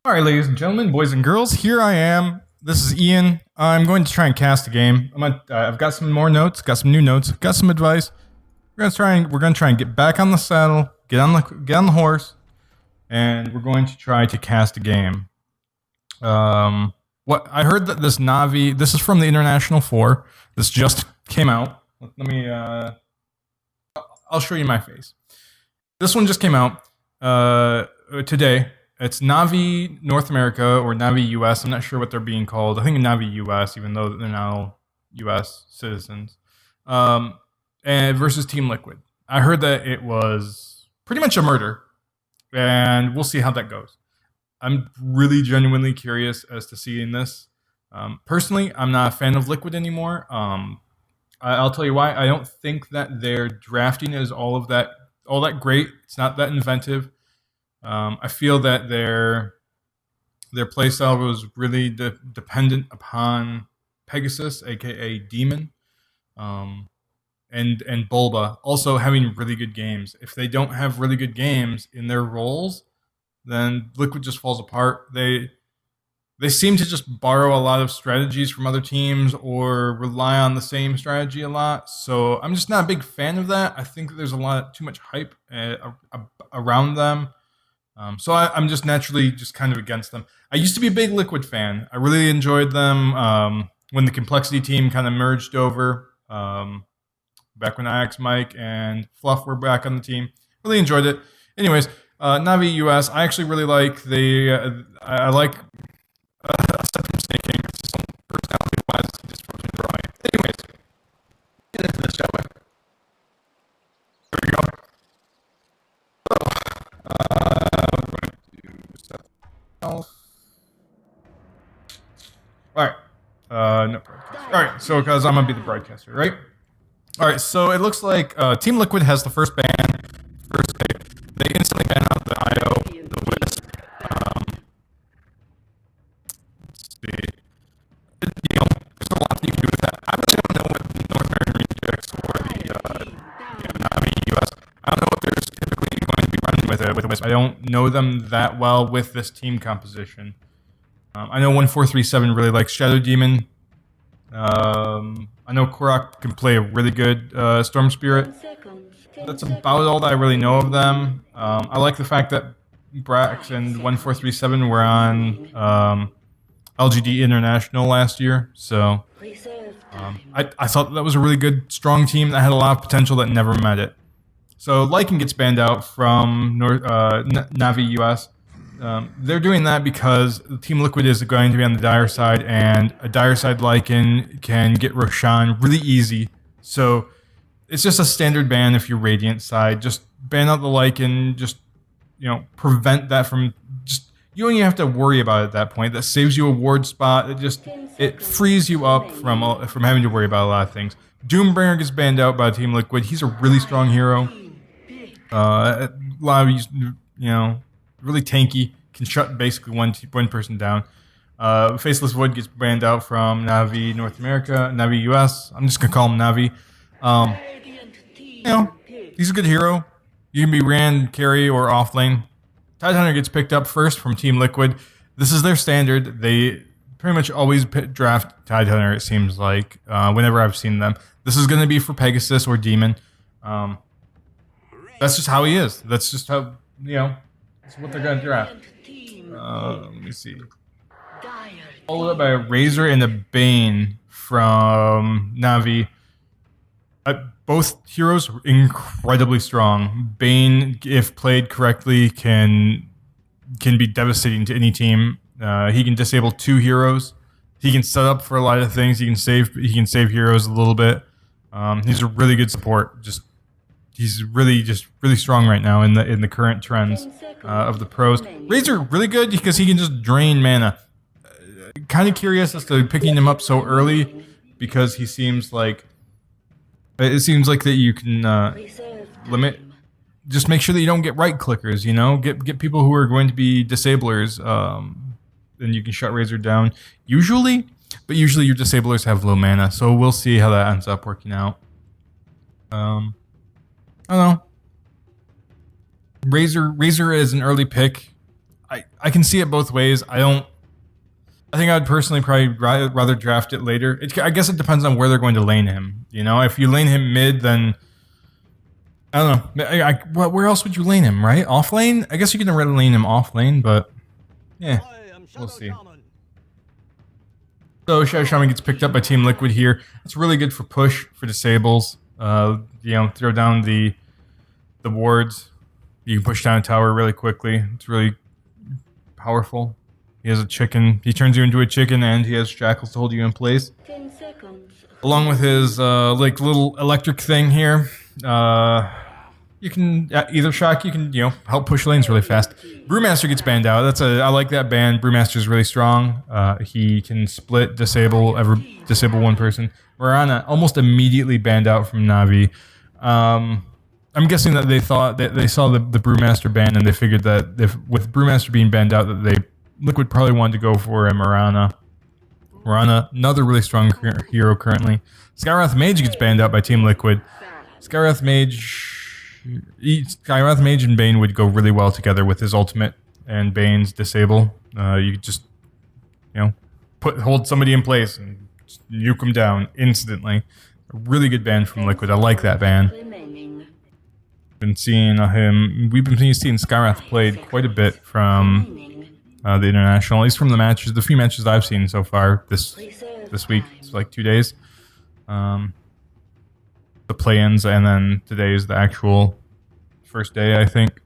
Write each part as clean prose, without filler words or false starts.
All right, ladies and gentlemen, boys and girls, here I am. This is Ian. I'm going to try and cast a game. I've got some more notes, got some new notes, got some advice. We're gonna try and get back on the saddle, get on the horse, and we're going to try to cast a game. What I heard that this Navi, this is from the International 4. This just came out. Let me. I'll show you my face. This one just came out today. It's Navi North America or Navi US. I'm not sure what they're being called. I think Navi US, even though they're now US citizens. And versus Team Liquid. I heard that it was pretty much a murder, and we'll see how that goes. I'm really genuinely curious as to seeing this. Personally, I'm not a fan of Liquid anymore. I'll tell you why. I don't think that their drafting is all that great. It's not that inventive. I feel that their playstyle was really dependent upon Pegasus, aka Demon, and Bulba also having really good games. If they don't have really good games in their roles, then Liquid just falls apart. They seem to just borrow a lot of strategies from other teams or rely on the same strategy a lot. So I'm just not a big fan of that. I think that there's too much hype around them. So I'm just naturally just kind of against them. I used to be a big Liquid fan. I really enjoyed them when the Complexity team kind of merged over. Back when Axe Mike and Fluff were back on the team. Really enjoyed it. Anyways, Navi US, I actually really like I like aside from snaking. It's just personality wise, just fucking drawing. Anyways, get into this, shall we? There we go. We're going to do stuff else. Alright. No broadcaster. Alright, so because I'm gonna be the broadcaster, right? Alright, so it looks like Team Liquid has the first pick. They instantly ban out the IO, the Wisp. Let's see. There's a lot that you can do with that. I really don't know what the North American Rejects or the Navi US. I don't know what they're typically going to be running with the Wisp. I don't know them that well with this team composition. I know 1437 really likes Shadow Demon. I know Korok can play a really good Storm Spirit. That's about all that I really know of them. I like the fact that Brax and 1437 were on LGD International last year. So I thought that was a really good, strong team that had a lot of potential that never met it. So Lycan gets banned out from Navi US. They're doing that because Team Liquid is going to be on the Dire side, and a Dire side Lycan can get Roshan really easy. So it's just a standard ban if you're Radiant side. Just ban out the Lycan, just prevent that from you don't even have to worry about it at that point. That saves you a ward spot. It frees you up from having to worry about a lot of things. Doombringer gets banned out by Team Liquid. He's a really strong hero. A lot of really tanky, can shut basically one person down. Faceless Void gets banned out from Navi North America, Navi US. I'm just gonna call him Navi. He's a good hero. You can be ran, carry, or off lane. Tidehunter gets picked up first from Team Liquid. This is their standard. They pretty much always draft Tidehunter, it seems like, whenever I've seen them. This is gonna be for Pegasus or Demon. That's just how he is. That's just how, that's what they're going to draft. Let me see. Followed up by a Razor and a Bane from Navi. Both heroes are incredibly strong. Bane, if played correctly, can be devastating to any team. He can disable 2 heroes. He can set up for a lot of things. He can save heroes a little bit. He's a really good support. He's really strong right now in the current trends of the pros. Razor really good because he can just drain mana. Kind of curious as to picking him up so early because it seems like that you can limit. Just make sure that you don't get right clickers. Get people who are going to be disablers. Then you can shut Razor down. Usually your disablers have low mana, so we'll see how that ends up working out. I don't know. Razor is an early pick. I can see it both ways. I think I'd personally probably rather draft it later. I guess it depends on where they're going to lane him. You know, if you lane him mid, then I don't know. Where else would you lane him, right? Off lane? I guess you can really lane him off lane, but yeah, we'll see. So Shadow Shaman gets picked up by Team Liquid here. It's really good for push, for disables. You know, throw down the wards. You can push down a tower really quickly. It's really powerful. He has a chicken. He turns you into a chicken, and he has shackles to hold you in place. 10 seconds. Along with his like little electric thing here. You can either shock. You can help push lanes really fast. Brewmaster gets banned out. I like that ban. Brewmaster is really strong. He can split, disable one person. Mirana almost immediately banned out from Na'Vi. I'm guessing that they thought that they saw the Brewmaster ban and they figured that with Brewmaster being banned out that Liquid probably wanted to go for a Mirana. Mirana, another really strong hero currently. Skywrath Mage gets banned out by Team Liquid. Skywrath Mage and Bane would go really well together with his ultimate and Bane's disable. You could just, hold somebody in place and nuke them down instantly. A really good ban from Liquid. I like that ban. We've been seeing Skywrath played quite a bit from the international, at least from the few matches I've seen so far this week. It's like 2 days. The play-ins, and then today is the actual first day, I think.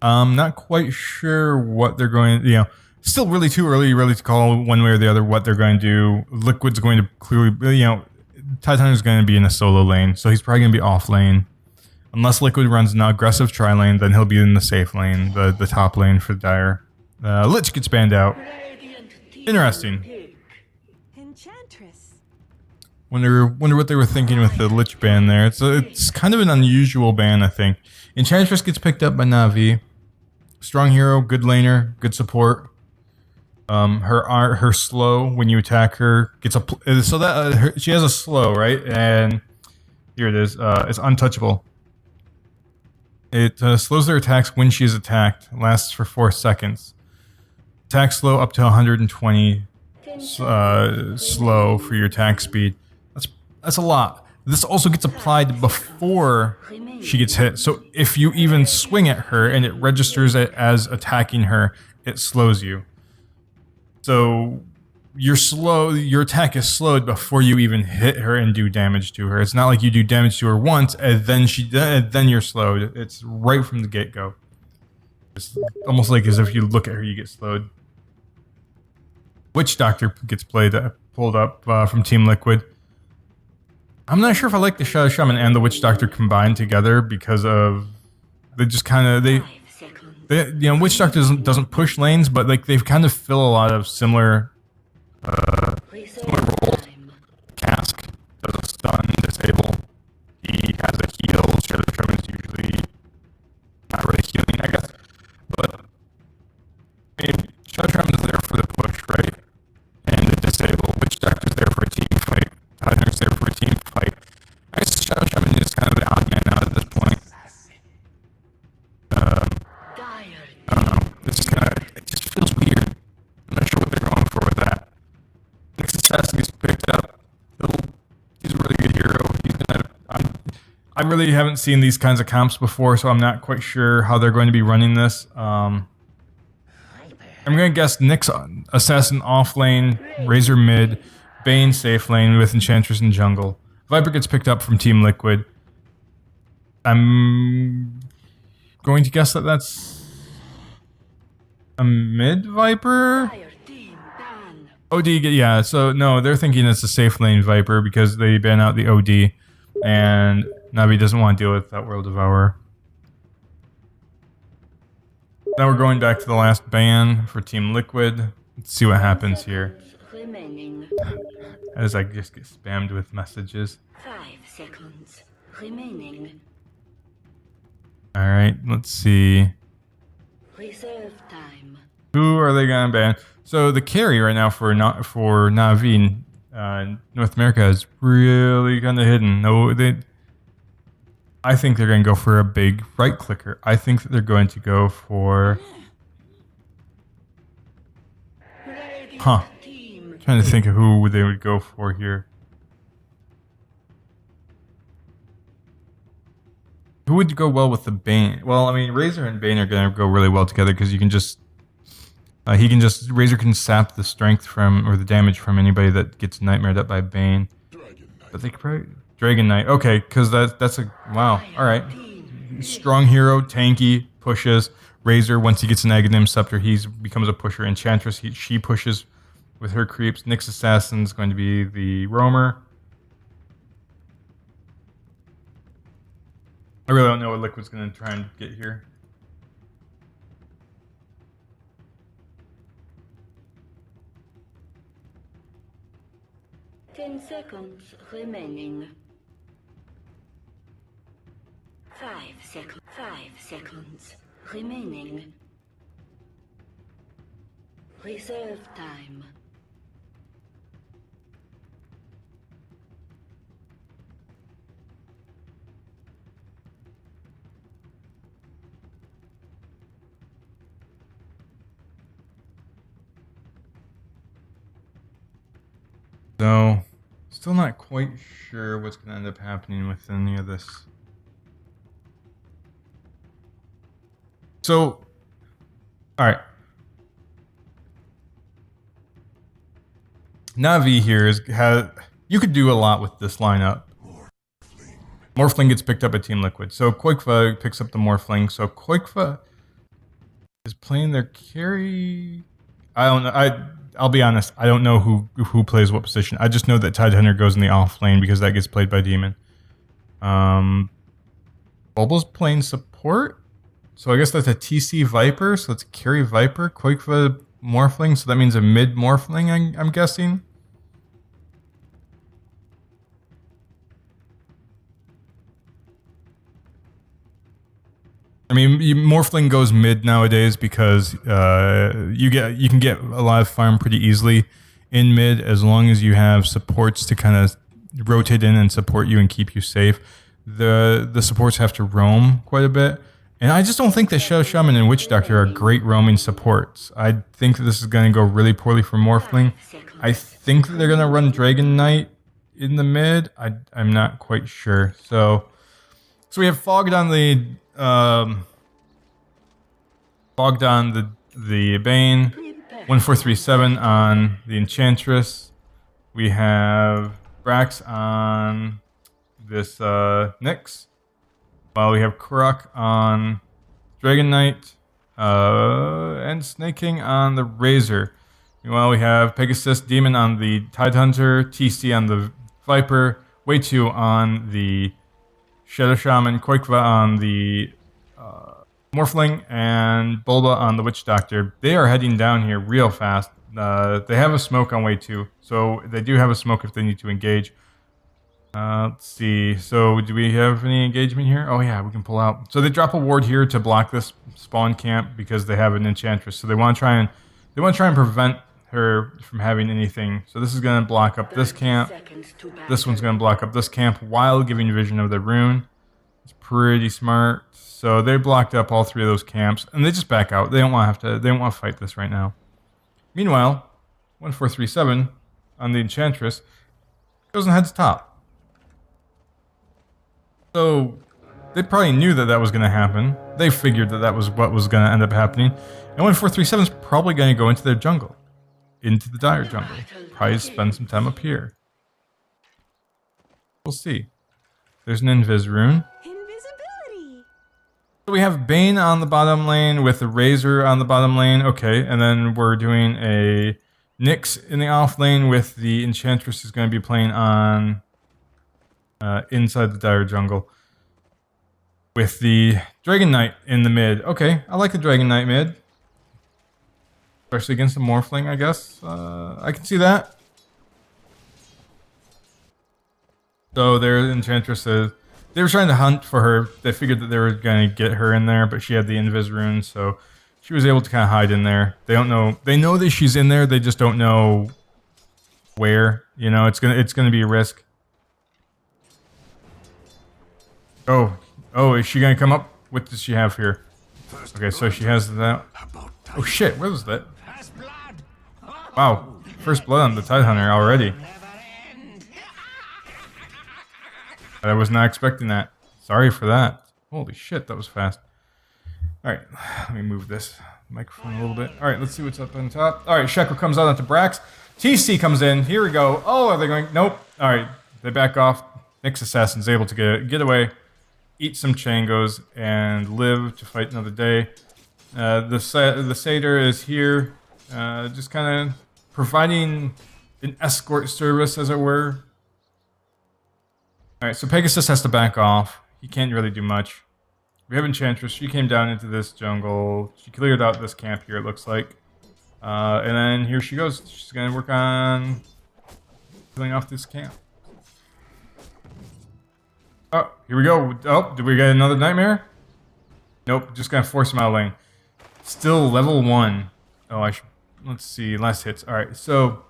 I'm not quite sure what they're going to, still really too early really to call one way or the other what they're going to do. Liquid's going to clearly, Titan's going to be in a solo lane, so he's probably going to be off lane. Unless Liquid runs an aggressive tri-lane, then he'll be in the safe lane, the top lane for Dire. Lich gets banned out. Interesting. Enchantress. Wonder what they were thinking with the Lich ban there. It's kind of an unusual ban, I think. Enchantress gets picked up by Na'Vi. Strong hero, good laner, good support. Her slow when you attack her gets she has a slow, right? And here it is. It's untouchable. It slows their attacks when she is attacked. Lasts for 4 seconds. Attack slow up to 120 slow for your attack speed. That's a lot. This also gets applied before she gets hit. So if you even swing at her and it registers it as attacking her, it slows you. So your attack is slowed before you even hit her and do damage to her. It's not like you do damage to her once and then you're slowed. It's right from the get-go. It's almost like as if you look at her, you get slowed. Witch Doctor gets pulled up from Team Liquid. I'm not sure if I like the Shadow Shaman and the Witch Doctor combined together because of Witch Doctor doesn't push lanes, but like they've kind of fill a lot of similar roles. Cask does a stun, disable. He has a heal. Shadow Shaman is usually not really healing, I guess. But Shadow Shaman is there for the push, right? And the disable. Witch Doctor's there for a team fight. Titan's there for a team fight. I guess Shadow Shaman is kind of the odd man out at this point. I don't know. It just feels weird. I'm not sure what they're going for with that. Next assassin gets picked up. He's a really good hero. I really haven't seen these kinds of comps before, so I'm not quite sure how they're going to be running this. I'm going to guess Nyx assassin off lane, Razor mid, Bane safe lane with Enchantress in jungle. Viper gets picked up from Team Liquid. I'm going to guess that that's a mid Viper? OD, yeah, so no, they're thinking it's a safe lane Viper because they ban out the OD, and Na'Vi doesn't want to deal with that World Devourer. Now we're going back to the last ban for Team Liquid. Let's see what happens here. As I just get spammed with messages. 5 seconds remaining. Alright, let's see. Reserve time. Who are they gonna ban? So the carry right now for Na'Vi North America is really kind of hidden. No, I think they're going to go for a big right clicker. I think that they're going to go for. Huh. Trying to think of who they would go for here. Who would go well with the Bane? Well, I mean, Razor and Bane are going to go really well together because you can just. Razor can sap the strength from, or the damage from anybody that gets nightmared up by Bane. But they could probably. Dragon Knight. Okay, because that's a. Wow. Alright. Strong hero, tanky, pushes. Razor, once he gets an Aghanim Scepter, he becomes a pusher. Enchantress, she pushes with her creeps. Nyx Assassin is going to be the roamer. I really don't know what Liquid's going to try and get here. Ten seconds remaining. 5 seconds remaining. Reserve time. So, still not quite sure what's going to end up happening with any of this. So, alright. Navi here you could do a lot with this lineup. Morphling gets picked up at Team Liquid. So Koikva picks up the Morphling. So Koikva is playing their carry. I don't know. I'll be honest. I don't know who plays what position. I just know that Tidehunter goes in the off lane because that gets played by Demon. Bulbo's playing support. So I guess that's a TC Viper. So it's a carry Viper. Koikva Morphling. So that means a mid Morphling, I'm guessing. I mean, Morphling goes mid nowadays because you can get a lot of farm pretty easily in mid as long as you have supports to kind of rotate in and support you and keep you safe. The supports have to roam quite a bit, and I just don't think that Shadow Shaman and Witch Doctor are great roaming supports. I think that this is going to go really poorly for Morphling. I think that they're going to run Dragon Knight in the mid. I'm not quite sure. So we have Fogged on the Bane, 1437 on the Enchantress. We have Brax on this Nyx, while we have Kurok on Dragon Knight, and Snake King on the Razor. Meanwhile, we have Pegasus Demon on the Tidehunter, TC on the Viper, Wei2 on the Shadow Shaman, Koikva on the Morphling, and Bulba on the Witch Doctor. They are heading down here real fast. They have a smoke on Wei2, so they do have a smoke if they need to engage. Let's see. So do we have any engagement here? Oh yeah, we can pull out. So they drop a ward here to block this spawn camp because they have an Enchantress. So they want to try and prevent her from having anything. So this is going to block up this camp. This one's going to block up this camp while giving vision of the rune. It's pretty smart. So they blocked up all three of those camps, and they just back out. They don't want to fight this right now. Meanwhile, 1437 on the Enchantress goes and heads top. So they probably knew that was going to happen. They figured that was what was going to end up happening. And 1437 is probably going to go into their jungle, into the Dire jungle. Probably spend some time up here. We'll see. There's an Invis rune. Invisibility. So we have Bane on the bottom lane with the Razor on the bottom lane. Okay, and then we're doing a Nyx in the off lane with the Enchantress is going to be playing on inside the Dire jungle with the Dragon Knight in the mid. Okay, I like the Dragon Knight mid. Especially against the Morphling, I guess. I can see that. So their Enchantress is... They were trying to hunt for her. They figured that they were going to get her in there, but she had the Invis rune, so she was able to kind of hide in there. They don't know... They know that she's in there, they just don't know where, you know, it's gonna be a risk. Oh, is she gonna come up? What does she have here? Okay, so she has that. Oh shit, where was that? Wow, first blood on the Tidehunter already. I was not expecting that. Sorry for that. Holy shit, that was fast. Alright, let me move this microphone a little bit. Alright, let's see what's up on top. Alright, Shekel comes out onto Brax. TC comes in. Here we go. Oh, are they going? Nope. Alright, they back off. Nyx Assassin's able to get away, eat some Changos, and live to fight another day. The Satyr is here, just kind of providing an escort service, as it were. Alright, so Pegasus has to back off. He can't really do much. We have Enchantress. She came down into this jungle. She cleared out this camp here, it looks like. And then here she goes. She's going to work on killing off this camp. Oh, here we go. Oh, did we get another Nightmare? Nope, just going to force him out of lane. Still level 1. Oh, let's see. Last hits. Alright, so...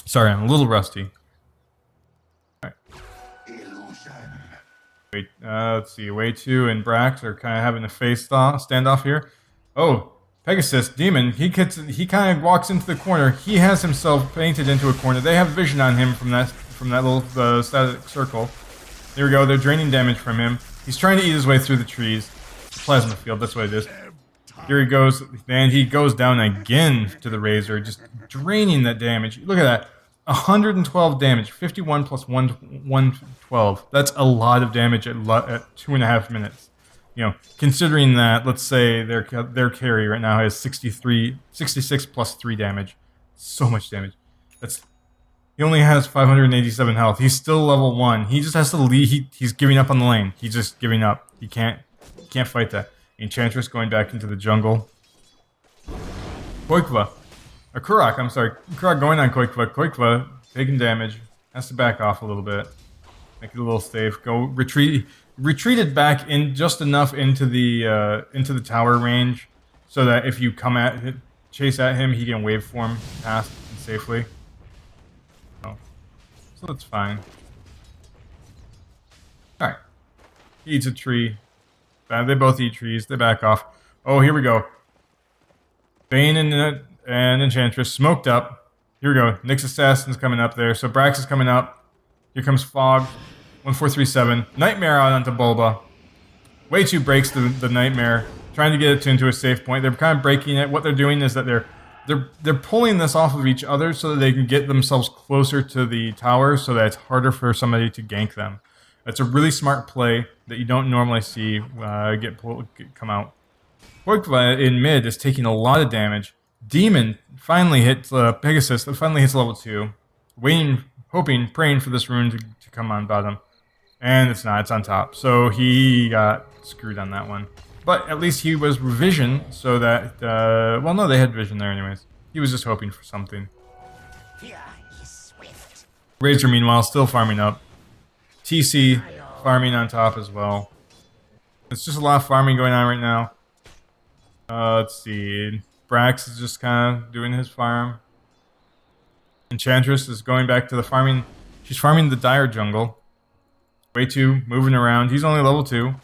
Sorry, I'm a little rusty. Alright. Wait, let's see. Way 2 and Brax are kind of having a standoff here. Oh, Pegasus, Demon, he kind of walks into the corner. He has himself painted into a corner. They have vision on him from that little static circle. There we go. They're draining damage from him. He's trying to eat his way through the trees. Plasma field, that's what it is. Here he goes, and he goes down again to the Razor, just draining that damage. Look at that. 112 damage, 51 plus 112. That's a lot of damage at 2.5 minutes. You know, considering that, let's say their carry right now has 66 plus 3 damage. So much damage. He only has 587 health. He's still level 1. He just has to leave. He's giving up on the lane. He's just giving up. He can't fight that. Enchantress going back into the jungle. Koikva. Or Kurak, I'm sorry. Kurak going on Koikva. Koikva taking damage. Has to back off a little bit. Make it a little safe. Retreated back in just enough into the tower range, so that if you chase at him, he can waveform past safely. Oh. So that's fine. Alright. He eats a tree. They both eat trees. They back off. Oh, here we go. Bane and Enchantress smoked up. Here we go. Nyx Assassin's coming up there. So Brax is coming up. Here comes Fog. 1437. Nightmare out onto Bulba. Way 2 breaks the Nightmare. Trying to get it into a safe point. They're kind of breaking it. What they're doing is that they're pulling this off of each other so that they can get themselves closer to the tower so that it's harder for somebody to gank them. That's a really smart play that you don't normally see come out. Koikva in mid is taking a lot of damage. Demon finally hits Pegasus. That finally hits level 2. Waiting, hoping, praying for this rune to come on bottom. And it's not. It's on top. So he got screwed on that one. But at least he was vision so that... well, no, they had vision there anyways. He was just hoping for something. Razor, meanwhile, still farming up. TC farming on top as well. It's just a lot of farming going on right now. Let's see. Brax is just kind of doing his farm. Enchantress is going back to the farming. She's farming the Dire jungle. Way 2 moving around. He's only level 2.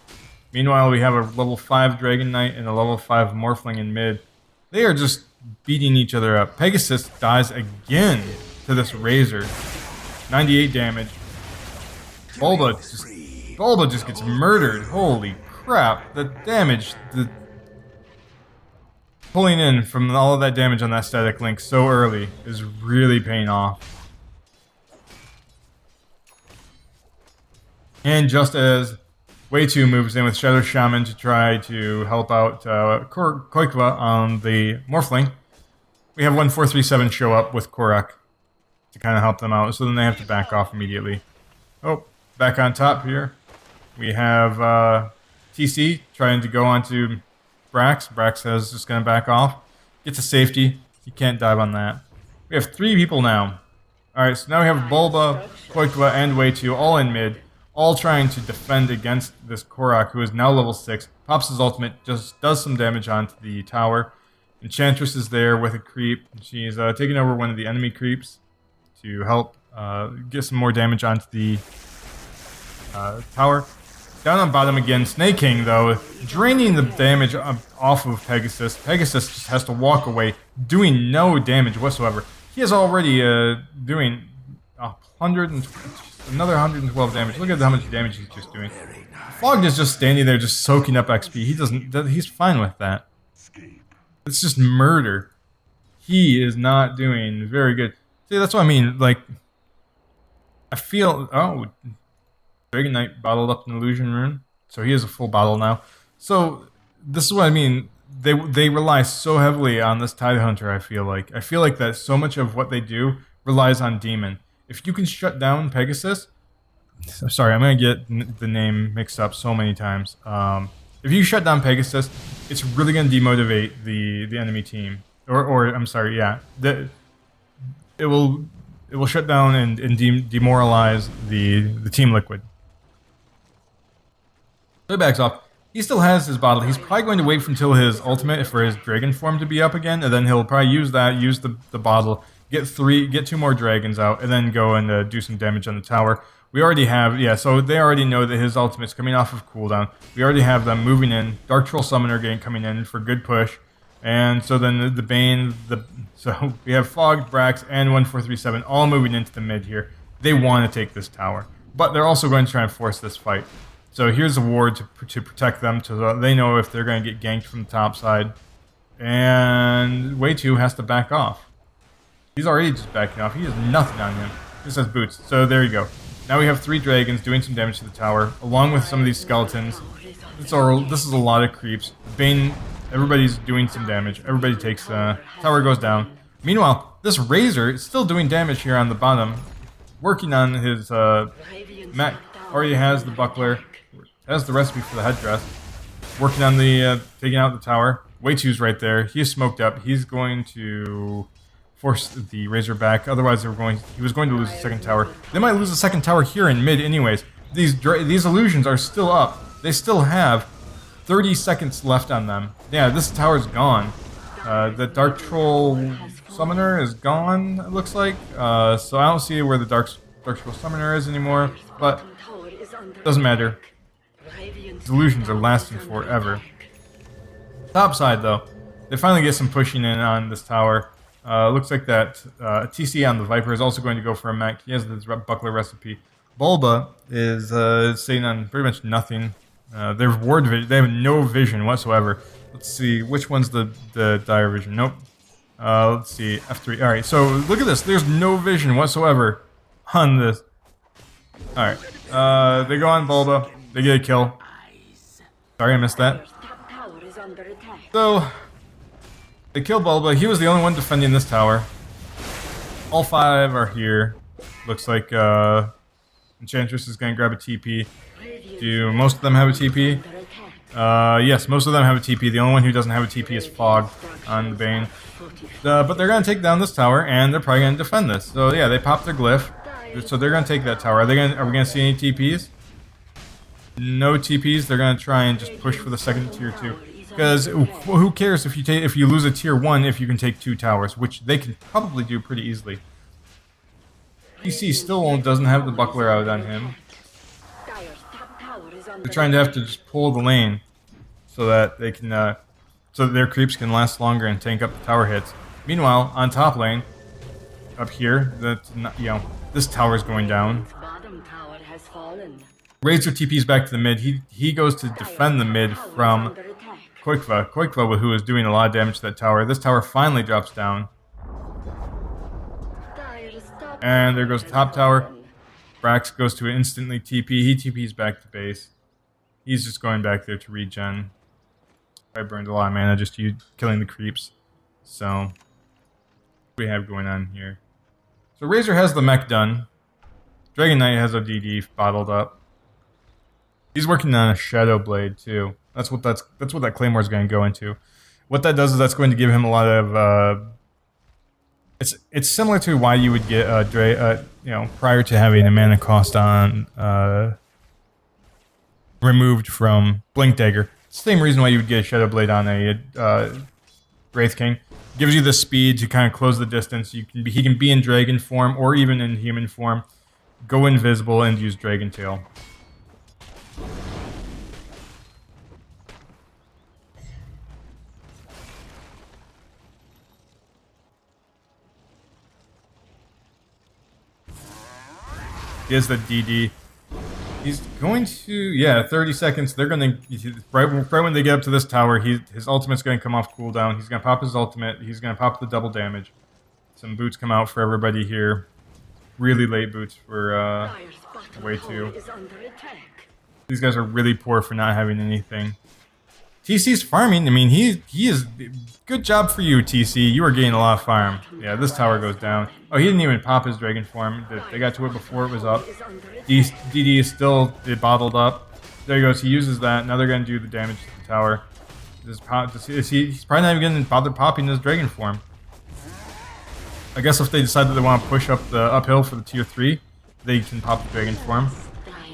Meanwhile, we have a level 5 Dragon Knight and a level 5 Morphling in mid. They are just beating each other up. Pegasus dies again to this Razor. 98 damage. Bulba just gets murdered. Holy crap. The damage. Pulling in from all of that damage on that static link so early is really paying off. And just as Way 2 moves in with Shadow Shaman to try to help out Koikva on the Morphling, we have 1437 show up with Korak to kind of help them out, so then they have to back off immediately. Oh, back on top here, we have TC trying to go onto Brax. Brax is just going to back off. Get to safety. He can't dive on that. We have 3 people now. Alright, so now we have Bulba, Koikva, and Way 2 all in mid, all trying to defend against this Korak, who is now level 6. Pops his ultimate, just does some damage onto the tower. Enchantress is there with a creep. She's taking over one of the enemy creeps. to help get some more damage onto the tower. Down on bottom again, Snake King, though, draining the damage off of Pegasus. Pegasus just has to walk away, doing no damage whatsoever. He is already doing another 112 damage. Look at how much damage he's just doing. Flogged is just standing there, just soaking up XP. He's fine with that. It's just murder. He is not doing very good. See, that's what I mean. Like, I feel... Oh, Dragon Knight bottled up an illusion rune, so he has a full bottle now. So this is what I mean. They rely so heavily on this Tide Hunter. I feel like that so much of what they do relies on Demon. If you can shut down Pegasus, sorry, I'm gonna get the name mixed up so many times. If you shut down Pegasus, it's really gonna demotivate the enemy team. Or I'm sorry, yeah, it will shut down and demoralize the Team Liquid. So he backs off. He still has his bottle. He's probably going to wait until his ultimate for his dragon form to be up again, and then he'll probably use the bottle, get 2 more dragons out, and then go and do some damage on the tower. We already have, yeah, so they already know that his ultimate's coming off of cooldown. We already have them moving in. Dark Troll Summoner coming in for good push. And so then the Bane, so we have Fogged, Brax, and 1437 all moving into the mid here. They want to take this tower, but they're also going to try and force this fight. So here's a ward to protect them, so they know if they're going to get ganked from the top side. And Way 2 has to back off. He's already just backing off. He has nothing on him. He just has boots. So there you go. Now we have 3 dragons doing some damage to the tower, along with some of these skeletons. This is a lot of creeps. Bane, everybody's doing some damage. Everybody takes... tower goes down. Meanwhile, this Razor is still doing damage here on the bottom. Working on his mech. Already has the buckler. Has the recipe for the headdress. Working on the taking out the tower. Way 2's right there. He is smoked up. He's going to force the Razor back. Otherwise, he was going to lose the second tower. They might lose the second tower here in mid anyways. These illusions are still up. They still have 30 seconds left on them. Yeah, this tower's gone. The Dark Troll Summoner is gone, it looks like. So I don't see where the Dark Troll Summoner is anymore. But doesn't matter. These illusions are lasting forever. Top side, though, they finally get some pushing in on this tower. Looks like that TC on the Viper is also going to go for a mech. He has this buckler recipe. Bulba is sitting on pretty much nothing. Their ward vision, they have no vision whatsoever. Let's see, which one's the dire vision? Nope. Let's see, F3. Alright, so look at this. There's no vision whatsoever on this. Alright, they go on Bulba. They get a kill. Sorry, I missed that. So, they kill Bulba. He was the only one defending this tower. All 5 are here. Looks like Enchantress is going to grab a TP. Do most of them have a TP? Yes, most of them have a TP. The only one who doesn't have a TP is Fog on Bane. But they're going to take down this tower, and they're probably going to defend this. So yeah, they popped their glyph. So they're going to take that tower. Are we going to see any TPs? No TPs. They're going to try and just push for the second tier 2. Because who cares if you lose a tier 1 if you can take 2 towers, which they can probably do pretty easily. PC still doesn't have the buckler out on him. They're trying to have to just pull the lane so that they can, so that their creeps can last longer and tank up the tower hits. Meanwhile, on top lane, up here, this tower is going down. Razor TP's back to the mid. He goes to defend the mid from Koikva, who is doing a lot of damage to that tower. This tower finally drops down. And there goes the top tower. Brax goes to instantly TP. He TP's back to base. He's just going back there to regen. I burned a lot of mana just killing the creeps. So, what do we have going on here? So Razor has the mech done. Dragon Knight has a DD bottled up. He's working on a Shadow Blade too. That's what that Claymore is going to go into. What that does is that's going to give him a lot of. It's similar to why you would get prior to having a mana cost on removed from Blink Dagger. Same reason why you would get a Shadow Blade on a Wraith King. Gives you the speed to kind of close the distance. He can be in dragon form or even in human form. Go invisible and use Dragon Tail. He has the DD. He's going to, yeah, 30 seconds. They're going to, right when they get up to this tower, his ultimate's going to come off cooldown. He's going to pop his ultimate. He's going to pop the double damage. Some boots come out for everybody here. Really late boots for way too. These guys are really poor for not having anything. TC's farming. I mean, he is. Good job for you, TC. You are getting a lot of farm. Yeah, this tower goes down. Oh, he didn't even pop his dragon form. They got to it before it was up. DD is still bottled up. There he goes. He uses that. Now they're going to do the damage to the tower. He's probably not even going to bother popping his dragon form. I guess if they decide that they want to push up the uphill for the tier 3, they can pop the dragon form.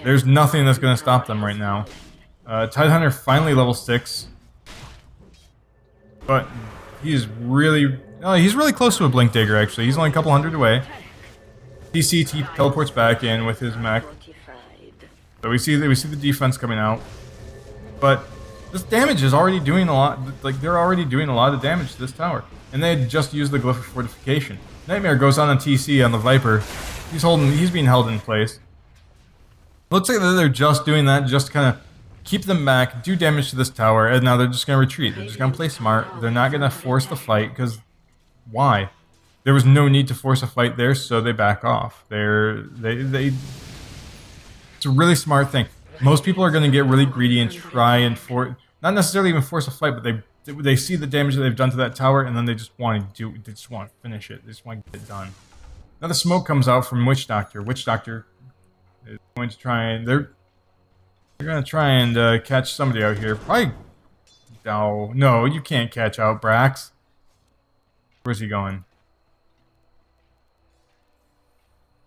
There's nothing that's going to stop them right now. Tidehunter finally level 6. But he's really close to a Blink Dagger, actually. He's only a couple hundred away. TC teleports back in with his mech. So we see the defense coming out. But this damage is already doing a lot. Like, they're already doing a lot of damage to this tower. And they had just used the Glyph of Fortification. Nightmare goes on TC on the Viper. He's being held in place. Looks like they're just doing that just to kind of keep them back, do damage to this tower, and now they're just going to retreat. They're just going to play smart. They're not going to force the fight, because why? There was no need to force a fight there, so they back off. It's a really smart thing. Most people are going to get really greedy and try and not necessarily even force a fight, but they see the damage that they've done to that tower, and then they just want to finish it. They just want to get it done. Now the smoke comes out from Witch Doctor. Witch Doctor is going to try and they're going to try and catch somebody out here. Probably. No, you can't catch out Brax. Where's he going?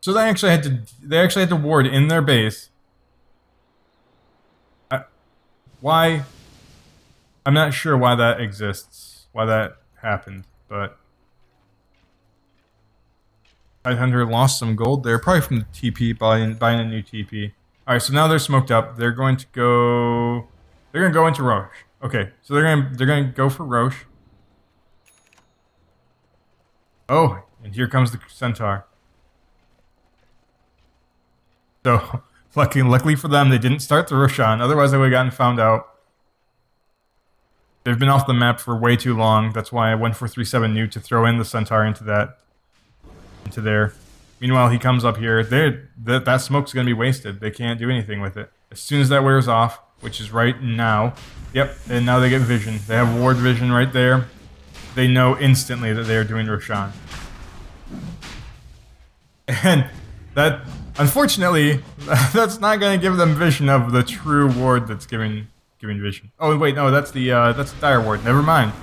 So they actually had to ward in their base. Why? I'm not sure why that exists, why that happened, but Tidehunter lost some gold there, probably from the TP, buying a new TP. All right, so now they're smoked up. They're going to go into Roche. Okay, so they're going to go for Roche. Oh, and here comes the Centaur. So, luckily for them, they didn't start the Roshan. Otherwise, they would have gotten found out. They've been off the map for way too long. That's why I went for 3-7 new to throw in the Centaur into there. Meanwhile, he comes up here. That smoke's going to be wasted. They can't do anything with it. As soon as that wears off, which is right now. Yep, and now they get vision. They have ward vision right there. They know instantly that they are doing Roshan. And that, unfortunately, that's not going to give them vision of the true ward that's giving vision. Oh wait, no, that's the dire ward. Never mind.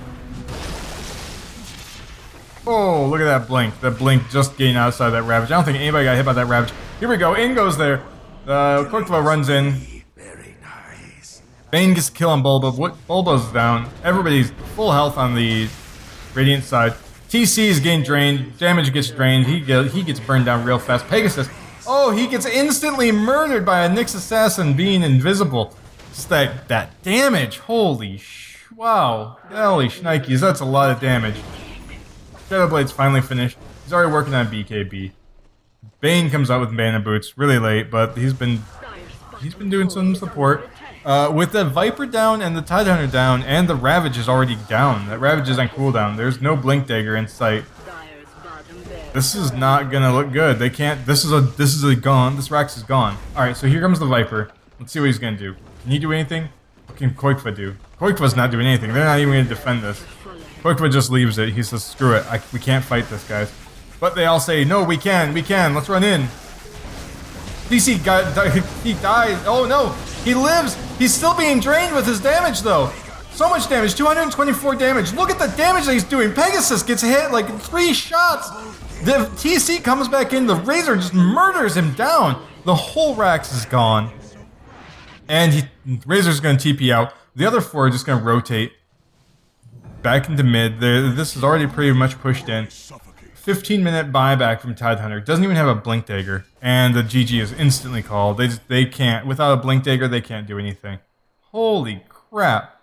Oh, look at that blink. That blink just getting outside that Ravage. I don't think anybody got hit by that Ravage. Here we go. In goes there. Korkva runs in. Very nice. Bane gets a kill on Bulba. Bulba's down. Everybody's full health on the Radiant side. TC is getting drained. Damage gets drained. He gets burned down real fast. Pegasus. Oh, he gets instantly murdered by a Nyx assassin being invisible. Just that damage. Holy wow. Holy shnikes. That's a lot of damage. Shadowblade's finally finished. He's already working on BKB. Bane comes out with Mana Boots really late, but he's been doing some support. With the Viper down and the Tidehunter down, and the Ravage is already down. That Ravage is on cooldown. There's no Blink Dagger in sight. This is not gonna look good. They can't. This is a gone. This Rax is gone. All right, so here comes the Viper. Let's see what he's gonna do. Can he do anything? What can Korkva do? Korkva's not doing anything. They're not even gonna defend this. Korkva just leaves it. He says, "Screw it. We can't fight this, guys." But they all say, "No, we can. We can. Let's run in." DC he died. Oh no, he lives. He's still being drained with his damage though. So much damage, 224 damage. Look at the damage that he's doing. Pegasus gets hit like 3 shots. The TC comes back in. The Razor just murders him down. The whole Rax is gone. And Razor's going to TP out. The other 4 are just going to rotate. back into mid. This is already pretty much pushed in. 15-minute buyback from Tidehunter. Doesn't even have a blink dagger, and the GG is instantly called. They can't, without a blink dagger, they can't do anything. Holy crap!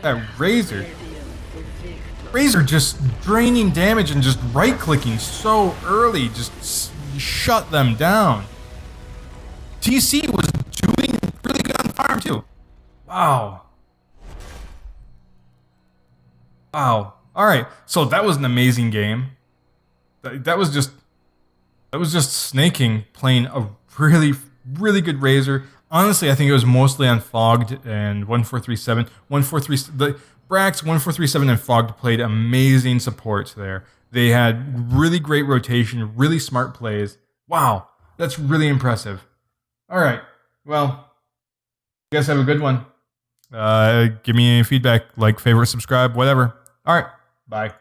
That Razor just draining damage and just right-clicking so early, just shut them down. TC was doing really good on the farm too. Wow. Wow. All right. So that was an amazing game. That was just Snaking playing a really, really good Razor. Honestly, I think it was mostly on Fogged and 1437. The Brax, 1437, and Fogged played amazing supports there. They had really great rotation, really smart plays. Wow. That's really impressive. All right. Well, you guys have a good one. Give me any feedback, like, favorite, subscribe, whatever. All right. Bye.